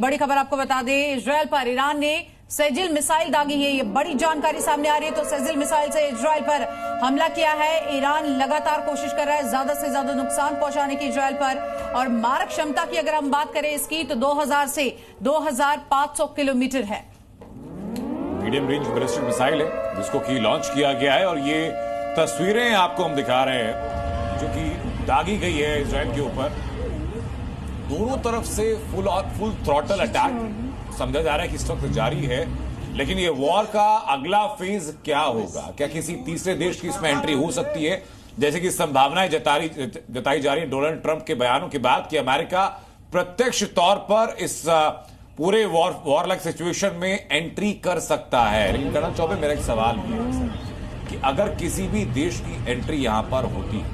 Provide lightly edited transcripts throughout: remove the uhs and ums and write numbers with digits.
बड़ी खबर आपको बता दें, इजरायल पर ईरान ने सेजिल मिसाइल दागी है। ये बड़ी जानकारी सामने आ रही है। तो सेजिल मिसाइल से इजरायल पर हमला किया है। ईरान लगातार कोशिश कर रहा है ज्यादा से ज्यादा नुकसान पहुंचाने की इजरायल पर। और मारक क्षमता की अगर हम बात करें इसकी तो 2000 से 2500 किलोमीटर है। मीडियम रेंज बैलिस्टिक मिसाइल है जिसको की लॉन्च किया गया है और ये तस्वीरें आपको हम दिखा रहे हैं जो कि दागी गई है इजरायल के ऊपर। दोनों तरफ से फुल थ्रॉटल अटैक समझा जा रहा है कि इस वक्त जारी है। लेकिन ये वॉर का अगला फेज क्या होगा? क्या किसी तीसरे देश की इसमें एंट्री हो सकती है? जैसे कि संभावनाएं जताई जा रही है डोनाल्ड ट्रंप के बयानों के बाद कि अमेरिका प्रत्यक्ष तौर पर इस पूरे वॉर लाइक सिचुएशन में एंट्री कर सकता है। लेकिन कर्नल चौबे, मेरा एक सवाल भी है कि अगर किसी भी देश की एंट्री यहां पर होती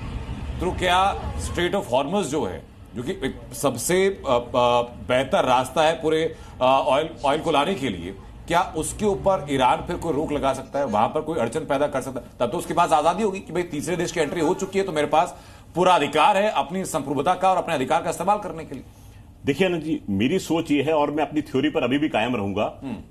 तो क्या स्ट्रेट ऑफ हॉर्मज जो है, जो कि एक सबसे बेहतर रास्ता है पूरे ऑयल को लाने के लिए, क्या उसके ऊपर ईरान फिर कोई रोक लगा सकता है? वहां पर कोई अड़चन पैदा कर सकता है? तब तो उसके पास आजादी होगी कि भाई तीसरे देश की एंट्री हो चुकी है तो मेरे पास पूरा अधिकार है अपनी संप्रभुता का और अपने अधिकार का इस्तेमाल करने के लिए। देखिए अनंत जी, मेरी सोच ये है और मैं अपनी थ्योरी पर अभी भी कायम रहूंगा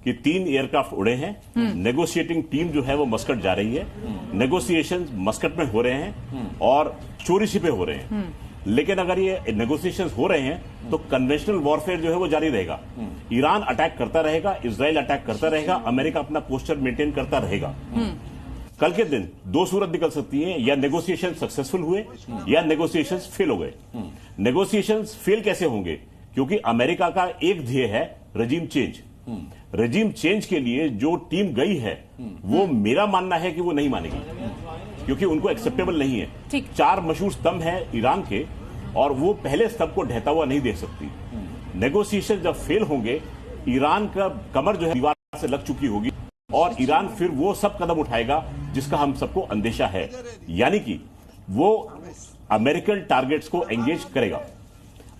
कि 3 एयरक्राफ्ट उड़े हैं। नेगोशिएटिंग टीम जो है वो मस्कट जा रही है। नेगोशिएशंस मस्कट में हो रहे हैं और चोरी छिपे हो रहे हैं। लेकिन अगर ये नेगोशिएशंस हो रहे हैं तो कन्वेंशनल वॉरफेयर जो है वो जारी रहेगा। ईरान अटैक करता रहेगा, इजराइल अटैक करता रहेगा, अमेरिका अपना पोस्चर मेंटेन करता रहेगा। कल के दिन 2 सूरत निकल सकती हैं, या नेगोशिएशन सक्सेसफुल हुए या नेगोशिएशंस फेल हो गए। नेगोशिएशंस फेल कैसे होंगे? क्योंकि अमेरिका का एक ध्येय है रजीम चेंज। रजीम चेंज के लिए जो टीम गई है वो मेरा मानना है कि वो नहीं मानेगी, क्योंकि उनको एक्सेप्टेबल नहीं है। 4 मशहूर स्तंभ हैं ईरान के और वो पहले स्तंभ को ढहता हुआ नहीं देख सकती। नेगोशिएशन जब फेल होंगे, ईरान का कमर जो है दीवार से लग चुकी होगी और ईरान फिर वो सब कदम उठाएगा जिसका हम सबको अंदेशा है, यानी कि वो अमेरिकन टारगेट्स को एंगेज करेगा।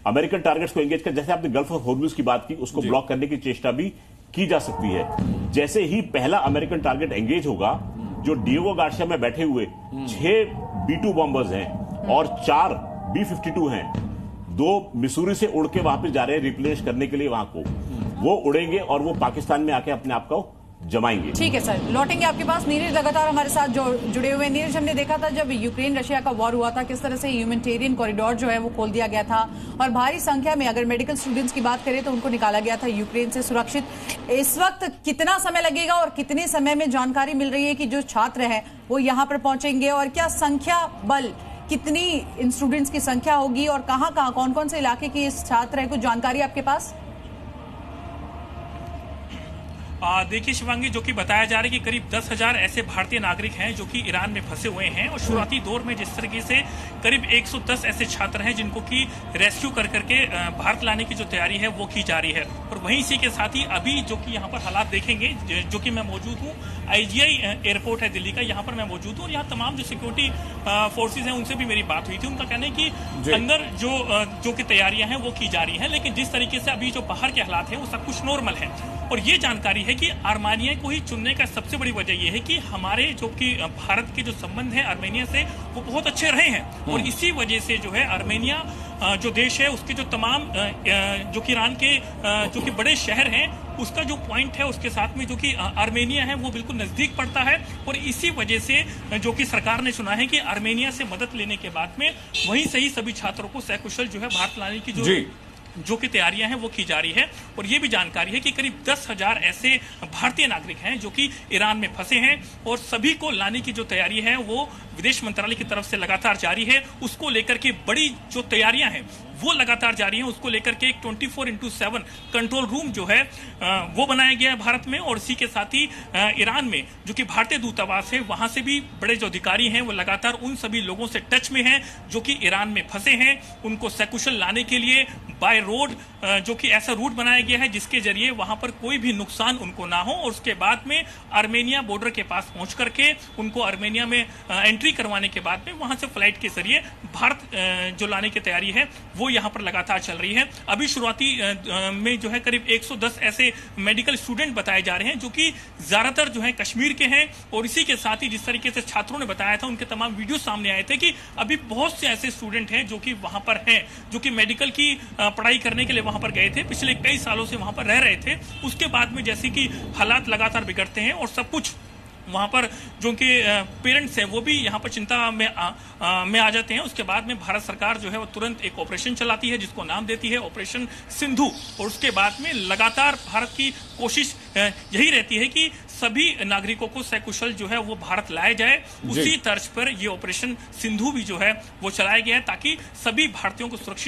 अमेरिकन टारगेट्स को एंगेज कर, जैसे आपने गल्फ ऑफ हॉर्मुज की बात की, उसको ब्लॉक करने की चेष्टा भी की जा सकती है। जैसे ही पहला अमेरिकन टारगेट एंगेज होगा, जो डिएगो गार्सिया में बैठे हुए 6 B-2 बॉम्बर्स हैं और 4 B-52 हैं, 2 मिसूरी से उड़ के वहां पे जा रहे हैं रिप्लेस करने के लिए वहां को, वो उड़ेंगे और वो पाकिस्तान में आके अपने आप को जमाएंगे। ठीक है सर, लौटेंगे आपके पास। नीरज लगातार हमारे साथ जुड़े हुए हैं। नीरज, हमने देखा था जब यूक्रेन रशिया का वॉर हुआ था किस तरह से ह्यूमैनिटेरियन कॉरिडोर जो है वो खोल दिया गया था और भारी संख्या में अगर मेडिकल स्टूडेंट्स की बात करें तो उनको निकाला गया था यूक्रेन से सुरक्षित। इस वक्त कितना समय लगेगा और कितने समय में जानकारी मिल रही है कि जो छात्र हैं वो यहाँ पर पहुंचेंगे और क्या संख्या बल, कितनी इन स्टूडेंट्स की संख्या होगी और कहाँ कहाँ कौन कौन से इलाके के इस छात्र है? कुछ जानकारी आपके पास? देखिए शिवांगी, जो कि बताया जा रहा है कि करीब 10,000 ऐसे भारतीय नागरिक हैं जो कि ईरान में फंसे हुए हैं और शुरुआती दौर में जिस तरीके से करीब 110 ऐसे छात्र हैं जिनको कि रेस्क्यू कर करके भारत लाने की जो तैयारी है वो की जा रही है। और वहीं इसी के साथ ही अभी जो कि यहाँ पर हालात देखेंगे, जो कि मैं मौजूद हूँ, IGI एयरपोर्ट है दिल्ली का, यहाँ पर मैं मौजूद हूँ और यहाँ तमाम जो सिक्योरिटी फोर्सेज हैं उनसे भी मेरी बात हुई थी। उनका कहना है कि अंदर जो कि तैयारियां हैं वो की जा रही है, लेकिन जिस तरीके से अभी जो बाहर के हालात हैं वो सब कुछ नॉर्मल है। और ये जानकारी है कि आर्मेनिया को ही चुनने का सबसे बड़ी वजह यह है कि हमारे जो कि भारत के जो संबंध हैं आर्मेनिया से वो बहुत अच्छे रहे हैं और इसी वजह से जो है आर्मेनिया जो देश है उसके जो तमाम जो कि ईरान के जो कि बड़े शहर हैं उसका जो पॉइंट है उसके साथ में जो कि आर्मेनिया है वो बिल्कुल नजदीक पड़ता है। और इसी वजह से जो कि सरकार ने चुना है कि आर्मेनिया से मदद लेने के बाद में वहीं से ही सभी छात्रों को सकुशल जो है भारत लाने की जो कि तैयारियां हैं वो की जा रही है। और ये भी जानकारी है कि करीब 10,000 ऐसे भारतीय नागरिक हैं जो कि ईरान में फंसे हैं और सभी को लाने की जो तैयारी है वो विदेश मंत्रालय की तरफ से लगातार जारी है। उसको लेकर के बड़ी जो तैयारियां हैं वो लगातार जारी हैं। उसको लेकर के एक 24/7 कंट्रोल रूम जो है वो बनाया गया है भारत में। और इसी के साथ ही ईरान में जो कि भारतीय दूतावास है वहां से भी बड़े जो अधिकारी हैं वो लगातार उन सभी लोगों से टच में हैं जो कि ईरान में फंसे हैं। उनको सकुशल लाने के लिए बाय रोड जो कि ऐसा रूट बनाया गया है जिसके जरिए वहां पर कोई भी नुकसान उनको ना हो और उसके बाद में आर्मेनिया बॉर्डर के पास पहुंच करके उनको आर्मेनिया में एंट्री करवाने के बाद में वहां से फ्लाइट के जरिए भारत जो लाने की तैयारी है वो यहाँ पर लगातार चल रही है। अभी शुरुआती में जो है करीब 110 ऐसे मेडिकल स्टूडेंट बताए जा रहे हैं जो कि ज्यादातर जो है कश्मीर के हैं। और इसी के साथ ही जिस तरीके से छात्रों ने बताया था उनके तमाम वीडियो सामने आए थे कि अभी बहुत से ऐसे स्टूडेंट हैं जो कि वहां पर हैं जो कि मेडिकल की पढ़ाई करने के लिए वहां पर गए थे, पिछले कई सालों से वहां पर रह रहे थे। उसके बाद में जैसे कि हालात लगातार बिगड़ते हैं और सब कुछ वहां पर जो उनके पेरेंट्स हैं वो भी यहाँ पर चिंता में आ जाते हैं। उसके बाद में भारत सरकार जो है वो तुरंत एक ऑपरेशन चलाती है जिसको नाम देती है ऑपरेशन सिंधु। और उसके बाद में लगातार भारत की कोशिश यही रहती है कि सभी नागरिकों को सकुशल जो है वो भारत लाया जाए। उसी तर्ज पर ये ऑपरेशन सिंधु भी जो है वो चलाया गया है ताकि सभी भारतीयों को सुरक्षित